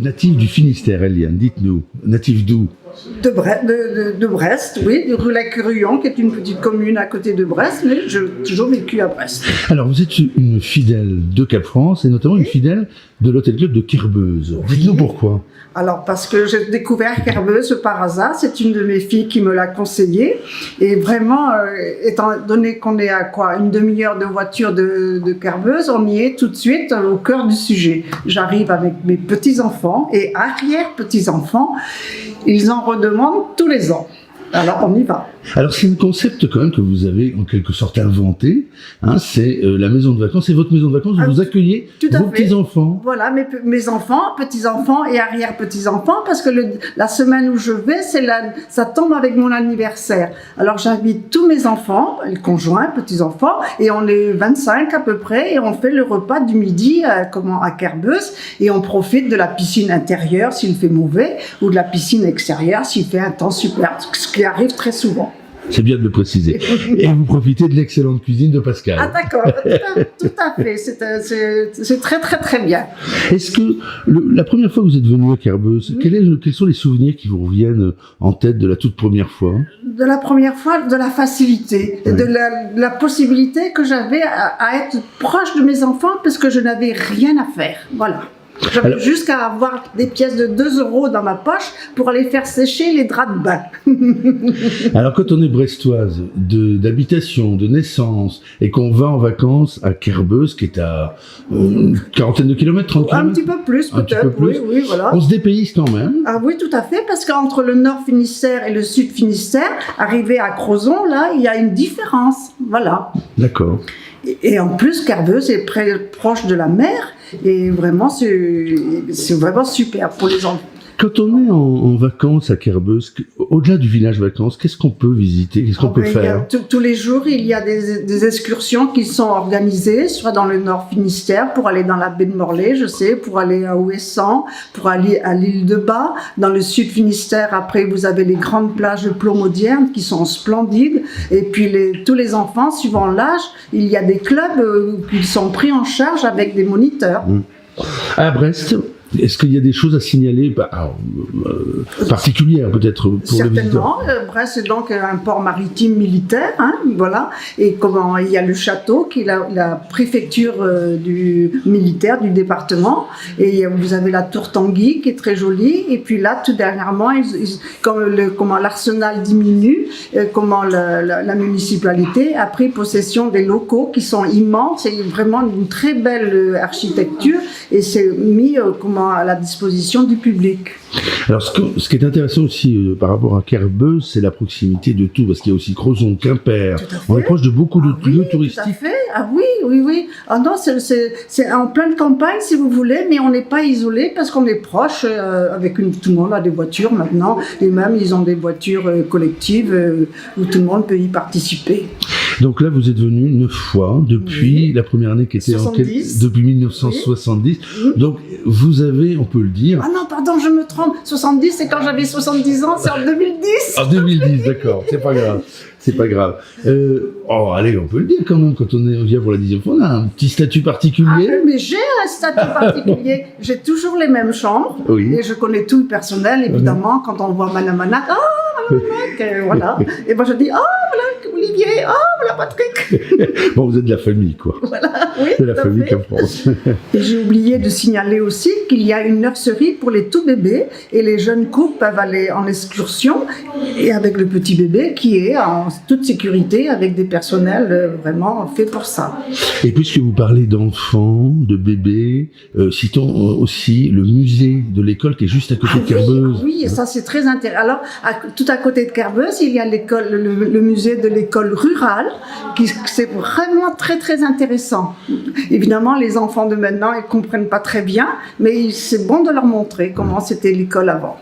native du Finistère, Eliane, dites-nous. Native d'où? De Brest, oui, de Rue-la-Curuon, qui est une petite commune à côté de Brest, mais j'ai toujours vécu à Brest. Alors, vous êtes une fidèle de Cap-France et notamment une fidèle de l'Hôtel Club de Kerbeuse. Oui. Dites-nous pourquoi. Alors, parce que j'ai découvert Kerbeuse par hasard, c'est une de mes filles qui me l'a conseillé. Et vraiment, étant donné qu'on est à quoi, une demi-heure de voiture de Kerbeuse, on y est tout de suite au cœur du sujet. J'arrive avec mes petits-enfants et arrière-petits-enfants. Ils en redemandent tous les ans. Alors, on y va. Alors, c'est un concept quand même que vous avez en quelque sorte inventé. Hein, c'est la maison de vacances. C'est votre maison de vacances où vous accueillez vos petits-enfants. Voilà, mes enfants, petits-enfants et arrière-petits-enfants, parce que la semaine où je vais, ça tombe avec mon anniversaire. Alors, j'invite tous mes enfants, les conjoints, petits-enfants, et on est 25 à peu près, et on fait le repas du midi à Kerbeuse, et on profite de la piscine intérieure s'il fait mauvais, ou de la piscine extérieure s'il fait un temps super, ce qui arrive très souvent. C'est bien de le préciser. Et vous profitez de l'excellente cuisine de Pascal. Ah d'accord, tout à fait, c'est très très très bien. Est-ce que la première fois que vous êtes venu à Kerbeuse, quels sont les souvenirs qui vous reviennent en tête de la toute première fois? De la première fois, de la facilité, oui. de la possibilité que j'avais à être proche de mes enfants parce que je n'avais rien à faire, voilà. J'avais jusqu'à avoir des pièces de 2 € dans ma poche pour aller faire sécher les draps de bain. Alors quand on est brestoise d'habitation, de naissance, et qu'on va en vacances à Kerbeuse, qui est à une quarantaine de kilomètres, 30 kilomètres? Un petit peu plus peut-être, oui, voilà. On se dépayse quand même. Ah oui, tout à fait, parce qu'entre le Nord Finistère et le Sud Finistère, arrivé à Crozon, là, il y a une différence, voilà. D'accord. Et en plus, Kerbeuse est proche de la mer, et vraiment, c'est vraiment super pour les enfants. Quand on est en vacances à Kerbeuse, au-delà du village vacances, qu'est-ce qu'on peut visiter? Qu'est-ce qu'on peut faire? Tous les jours, il y a des excursions qui sont organisées, soit dans le Nord Finistère, pour aller dans la baie de Morlaix, je sais, pour aller à Ouessant, pour aller à l'île de Bas. Dans le Sud Finistère, après, vous avez les grandes plages de Plomodierne qui sont splendides. Et puis, tous les enfants, suivant l'âge, il y a des clubs qui sont pris en charge avec des moniteurs. À Brest, est-ce qu'il y a des choses à signaler particulières peut-être pour les visiteurs? Certainement. Brest est donc un port maritime militaire, hein, voilà. Et comment il y a le château qui est la préfecture du militaire du département. Et vous avez la tour Tanguy qui est très jolie. Et puis là, tout dernièrement, comment l'arsenal diminue, comment la municipalité a pris possession des locaux qui sont immenses. C'est vraiment une très belle architecture et c'est mis à la disposition du public. Alors, ce qui est intéressant aussi par rapport à Kerbeuse, c'est la proximité de tout, parce qu'il y a aussi Crozon, Quimper. On est proche de beaucoup de lieux touristiques. Tout à fait. Ah oui. Ah non, c'est en pleine campagne, si vous voulez, mais on n'est pas isolé parce qu'on est proche. Tout le monde a des voitures maintenant, et même ils ont des voitures collectives où tout le monde peut y participer. Donc là, vous êtes venu 9 fois depuis la première année qui était depuis 1970. Oui. Donc vous avez, on peut le dire. Ah non, pardon, je me trompe. 70, c'est quand j'avais 70 ans, c'est en 2010. En 2010, d'accord, c'est pas grave. C'est pas grave. Allez, on peut le dire quand même, quand on vient pour la 10e fois, on a un petit statut particulier. Ah, mais j'ai un statut particulier. J'ai toujours les mêmes chambres. Oui. Et je connais tout le personnel, évidemment, quand on voit Madame Manac. Voilà. Et moi je dis, voilà Olivier, voilà Patrick. Bon, vous êtes de la famille, quoi. Voilà, oui. C'est la famille Cap France. Et j'ai oublié de signaler aussi qu'il y a une nurserie pour les tout bébés et les jeunes couples peuvent aller en excursion et avec le petit bébé qui est en toute sécurité avec des personnels vraiment faits pour ça. Et puisque vous parlez d'enfants, de bébés, citons aussi le musée de l'école qui est juste à côté de Kerbeuse. Oui, ça c'est très intéressant. Alors, tout à côté de Kerbeuse, il y a l'école, le musée de l'école rurale, c'est vraiment très très intéressant. Évidemment, les enfants de maintenant, ils comprennent pas très bien, mais c'est bon de leur montrer comment c'était l'école avant.